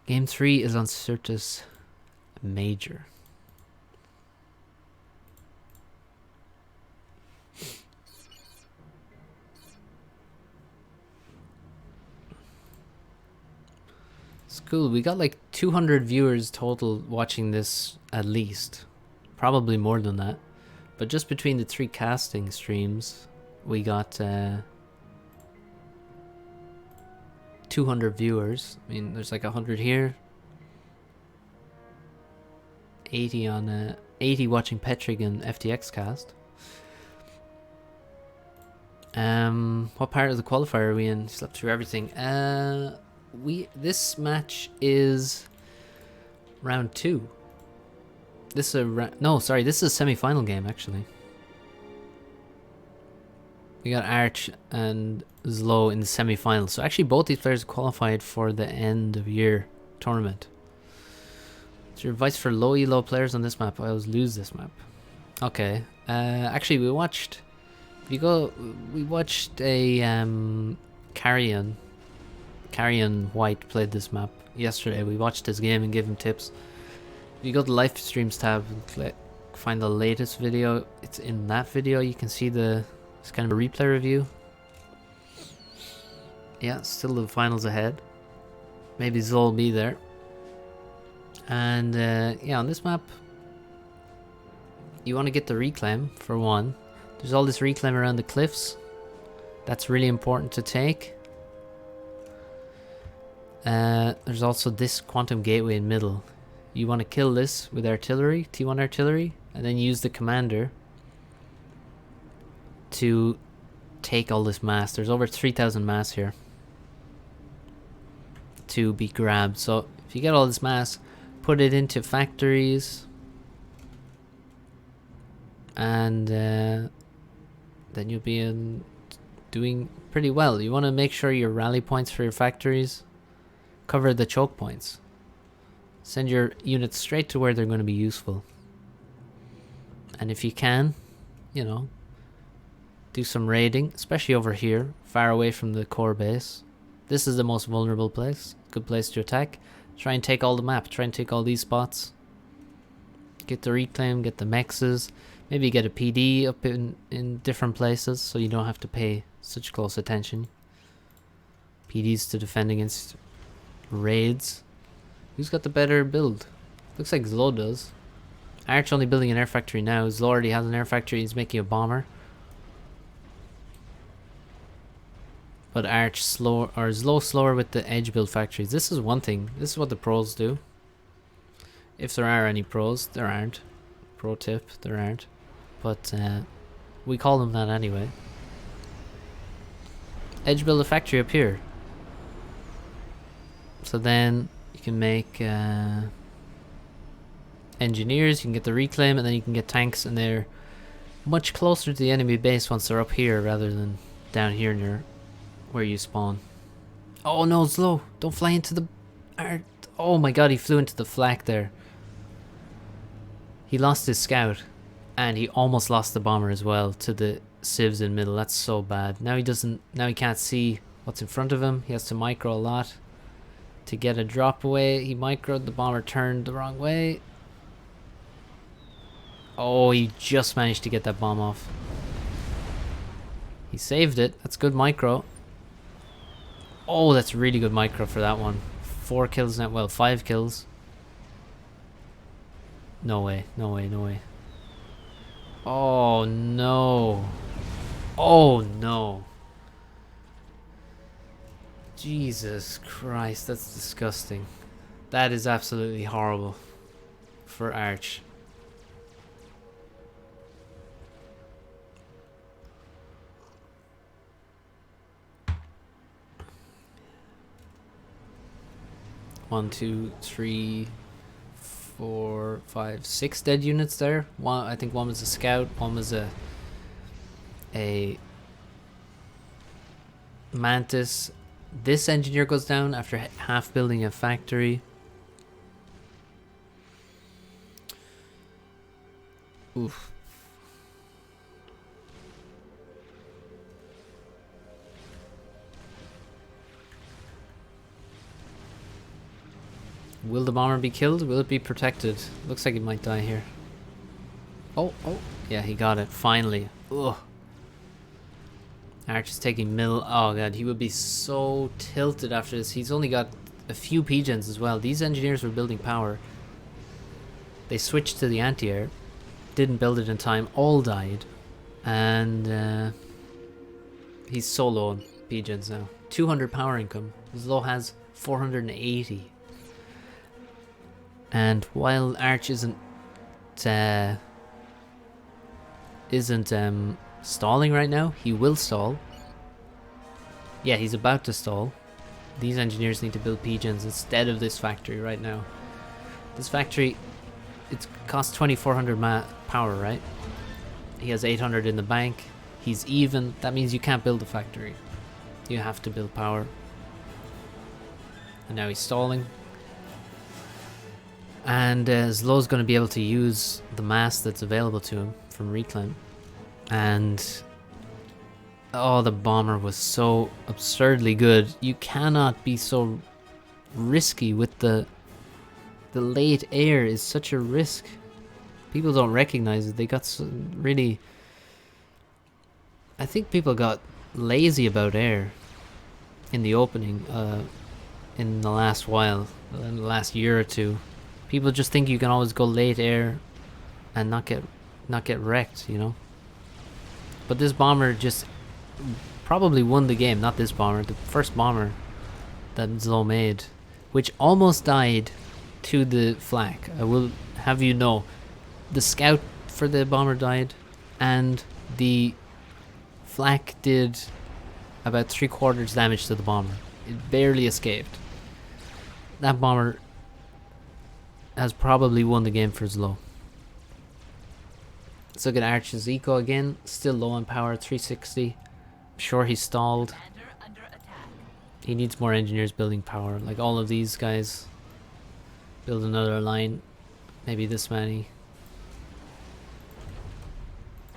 Game 3 is on Certus Major. It's cool. We got like 200 viewers total watching this at least. Probably more than that. But just between the 3 casting streams, we got 200 viewers. I mean, there's like 100 here. 80 on 80 watching Petrig and FTX cast. What part of the qualifier are we in? Slept through everything. This match is round 2. This is this is a semi-final game actually. We got Arch and ZLO in the semi-final. So actually both these players qualified for the end of year tournament. What's your advice for low elo players on this map? I always lose this map. Okay. Actually we watched a Carrion White played this map yesterday. We watched his game and gave him tips. If you go to the live streams tab and find the latest video, it's in that video. You can see it's kind of a replay review. Yeah, still the finals ahead. Maybe Zol will be there. And yeah, on this map, you want to get the reclaim for one. There's all this reclaim around the cliffs. That's really important to take. There's also this quantum gateway in middle. You want to kill this with artillery, T1 artillery, and then use the commander to take all this mass. There's over 3,000 mass here to be grabbed. So if you get all this mass, put it into factories, and then you'll be doing pretty well. You want to make sure your rally points for your factories cover the choke points. Send your units straight to where they're going to be useful. And if you can, you know, do some raiding, especially over here, far away from the core base. This is the most vulnerable place. Good place to attack. Try and take all the map. Try and take all these spots. Get the reclaim, get the mexes. Maybe get a PD up in different places so you don't have to pay such close attention. PDs to defend against raids. Who's got the better build? Looks like ZLO does. Arch only building an air factory now. ZLO already has an air factory. He's making a bomber. But Arch slower, or ZLO slower with the edge build factories. This is one thing. This is what the pros do. If there are any pros, there aren't. Pro tip, there aren't. But we call them that anyway. Edge build a factory up here. So then you can make engineers, you can get the reclaim, and then you can get tanks, and they're much closer to the enemy base once they're up here rather than down here near where you spawn. Oh no, ZLO! Don't fly into the art. Oh my god, he flew into the flak there. He lost his scout, and he almost lost the bomber as well to the civs in middle. That's so bad. Now he can't see what's in front of him. He has to micro a lot to get a drop away. He microed, the bomber turned the wrong way. Oh, he just managed to get that bomb off. He saved it. That's good micro. Oh, that's really good micro for that one. 4 kills now. Well, 5 kills. No way, no way, no way. Oh no. Oh no. Jesus Christ, that's disgusting. That is absolutely horrible for Arch. One, two, three, 4, 5, 6 dead units there. One, I think one was a scout, one was a mantis. This engineer goes down after half building a factory. Oof. Will the bomber be killed? Will it be protected? Looks like it might die here. Oh, oh. Yeah, he got it. Finally. Ugh. Arch is taking middle. Oh god, he would be so tilted after this. He's only got a few pigeons as well. These engineers were building power. They switched to the anti-air. Didn't build it in time. All died. And he's so low on pigeons now. 200 power income. ZLO has 480. And while Arch isn't stalling right now, he will stall. Yeah, he's about to stall. These engineers need to build pigeons instead of this factory right now. This factory, it costs 2400 power, right? He has 800 in the bank. He's even. That means you can't build a factory. You have to build power. And now he's stalling. And ZLO's going to be able to use the mass that's available to him from Reclaim. And oh, the bomber was so absurdly good. You cannot be so risky with the late air is such a risk. People don't recognize it. They got really... I think people got lazy about air in the opening in the last while, in the last year or two. People just think you can always go late air and not get wrecked, you know. But this bomber just probably won the game. Not this bomber, the first bomber that ZLO made, which almost died to the flak. I will have you know, the scout for the bomber died, and the flak did about 3/4 damage to the bomber. It barely escaped. That bomber has probably won the game for ZLO. Let's look at Arch's eco again. Still low on power, 360. I'm sure he stalled. He needs more engineers building power. Like all of these guys. Build another line. Maybe this many.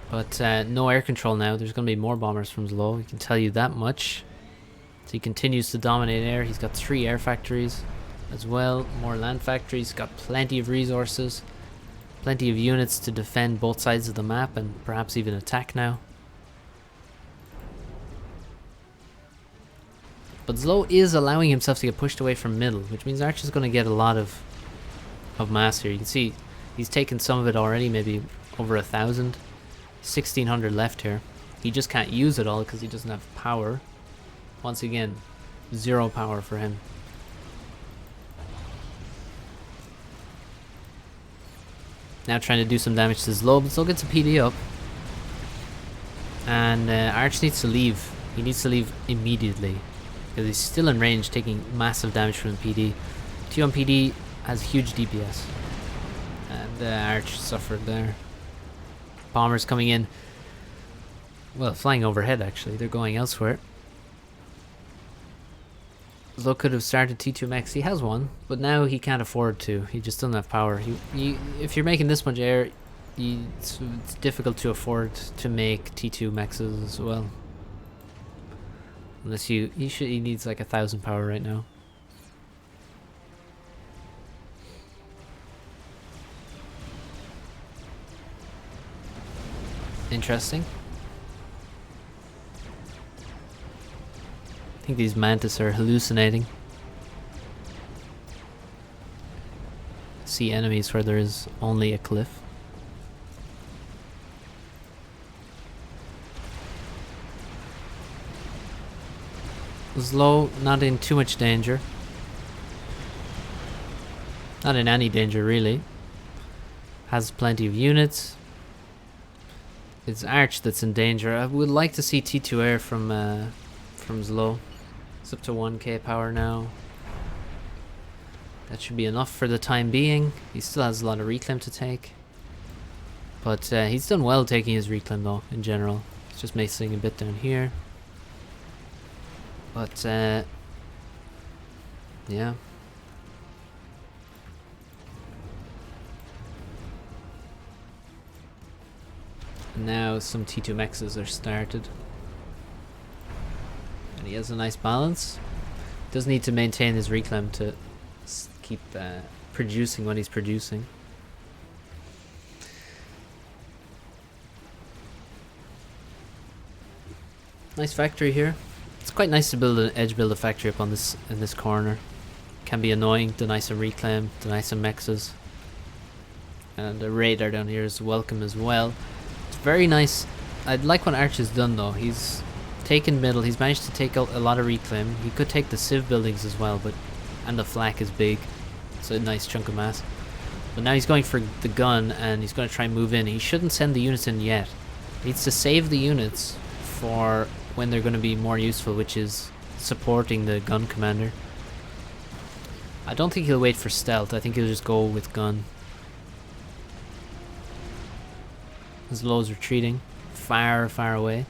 But no air control now. There's going to be more bombers from ZLO. We can tell you that much. So he continues to dominate air. He's got 3 air factories as well. More land factories. Got plenty of resources. Plenty of units to defend both sides of the map and perhaps even attack now. But ZLO is allowing himself to get pushed away from middle, which means Arch is going to get a lot of mass here. You can see he's taken some of it already, maybe over 1,000. 1,600 left here. He just can't use it all because he doesn't have power. Once again, 0 power for him. Now trying to do some damage to ZLO, but ZLO gets a PD up. And Arch needs to leave. He needs to leave immediately. Because he's still in range, taking massive damage from the PD. 2 on PD has huge DPS. And Arch suffered there. Bombers coming in. Well, flying overhead actually. They're going elsewhere. ZLO could have started T2 mechs. He has one, but now he can't afford to. He just doesn't have power. If you're making this much air, it's difficult to afford to make T2 mechs as well. Unless he needs like 1,000 power right now. Interesting. I think these mantis are hallucinating. See enemies where there is only a cliff. ZLO not in too much danger. Not in any danger really. Has plenty of units. It's Arch that's in danger. I would like to see T2 air from ZLO. It's up to 1k power now. That should be enough for the time being. He still has a lot of reclaim to take. But he's done well taking his reclaim though, in general. He's just missing a bit down here. But, yeah. Now some T2 mexes are started. And he has a nice balance. Does need to maintain his reclaim to keep producing what he's producing. Nice factory here. It's quite nice to build an edge build a factory up on this in this corner. Can be annoying. Deny some reclaim, deny some mexes. And the radar down here is welcome as well. It's very nice. I like what Arch has done though. He's taken middle. He's managed to take out a lot of reclaim. He could take the civ buildings as well, but and the flak is big. It's a nice chunk of mass. But now he's going for the gun and he's going to try and move in. He shouldn't send the units in yet. He needs to save the units for when they're going to be more useful, which is supporting the gun commander. I don't think he'll wait for stealth. I think he'll just go with gun. ZLO's retreating far, far away.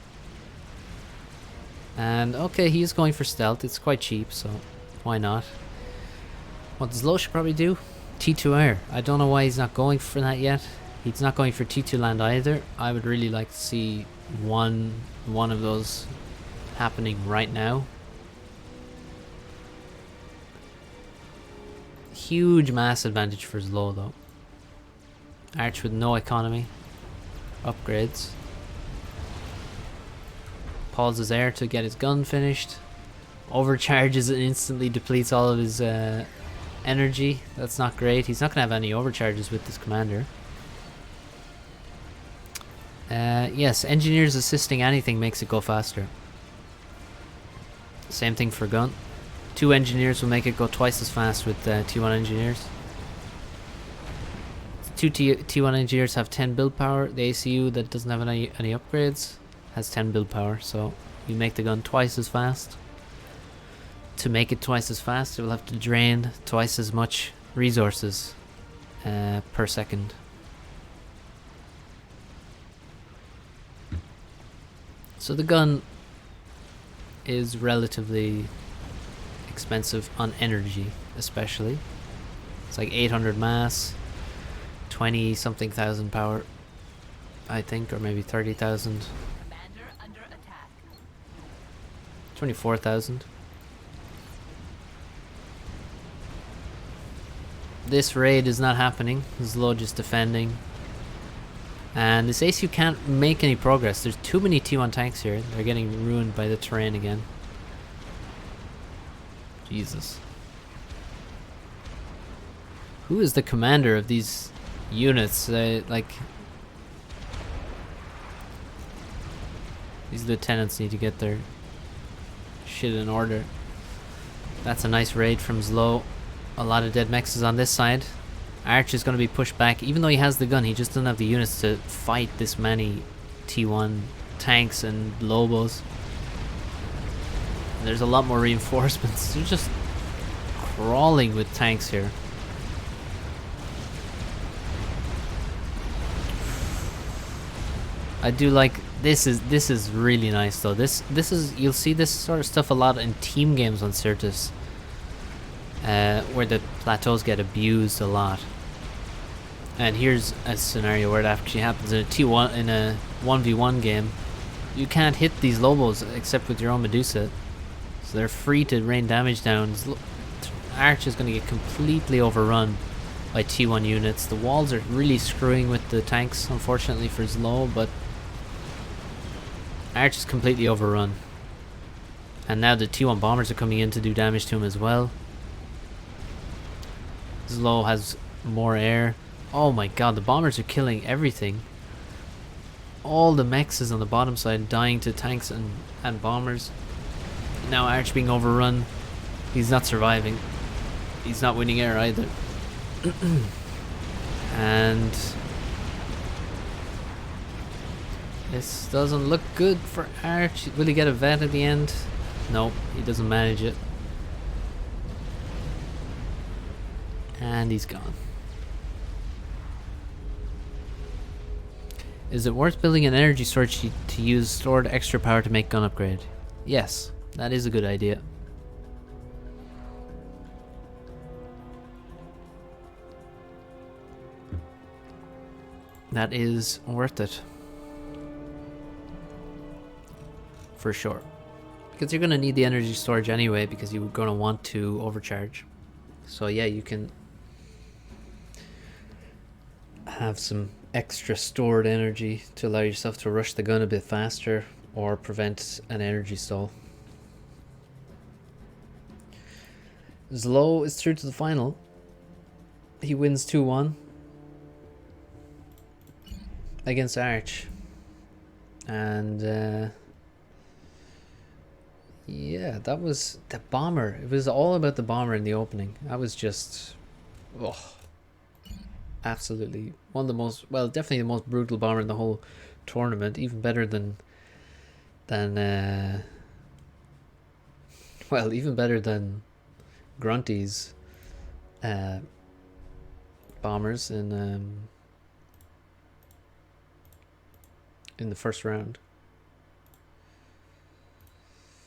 And okay, he is going for stealth. It's quite cheap, so why not? What ZLO should probably do? T2R. I don't know why he's not going for that yet. He's not going for T2 land either. I would really like to see one of those happening right now. Huge mass advantage for ZLO though. Arch with no economy. Upgrades. Pauses there to get his gun finished. Overcharges and instantly depletes all of his energy. That's not great. He's not going to have any overcharges with this commander. Yes, engineers assisting anything makes it go faster. Same thing for gun. 2 engineers will make it go twice as fast with T1 engineers. 2 T1 engineers have 10 build power. The ACU that doesn't have any upgrades has 10 build power, so you make the gun twice as fast. To make it twice as fast, it will have to drain twice as much resources per second. So the gun is relatively expensive on energy, especially. It's like 800 mass, 20 something thousand power, I think, or maybe 30,000. 24,000. This raid is not happening. ZLO just defending. And this ACU can't make any progress. There's too many T1 tanks here. They're getting ruined by the terrain again. Jesus. Who is the commander of these units? Like, these lieutenants need to get their shit in order. That's a nice raid from ZLO. A lot of dead mexes on this side. Arch is going to be pushed back. Even though he has the gun, he just doesn't have the units to fight this many T1 tanks and Lobos. There's a lot more reinforcements. They're just crawling with tanks here. I do like this is really nice though. This is, you'll see this sort of stuff a lot in team games on Certus, where the plateaus get abused a lot. And here's a scenario where it actually happens in a T1 in a 1v1 game. You can't hit these Lobos except with your own Medusa, so they're free to rain damage down. Arch is going to get completely overrun by T1 units. The walls are really screwing with the tanks, unfortunately for ZLO, but Arch is completely overrun. And now the T1 bombers are coming in to do damage to him as well. ZLO has more air. Oh my god, the bombers are killing everything. All the mexes on the bottom side dying to tanks and bombers. Now Arch being overrun. He's not surviving. He's not winning air either. And this doesn't look good for Arch. Will he get a vet at the end? Nope, he doesn't manage it. And he's gone. Is it worth building an energy storage to use stored extra power to make gun upgrade? Yes, that is a good idea. That is worth it. For sure. Because you're going to need the energy storage anyway, because you're going to want to overcharge. So yeah, you can have some extra stored energy to allow yourself to rush the gun a bit faster or prevent an energy stall. ZLO is through to the final. He wins 2-1 against Arch. And yeah, that was the bomber. It was all about the bomber in the opening. That was just, oh, absolutely one of the most, well, definitely the most brutal bomber in the whole tournament. Even better than well, even better than Grunty's bombers in the first round.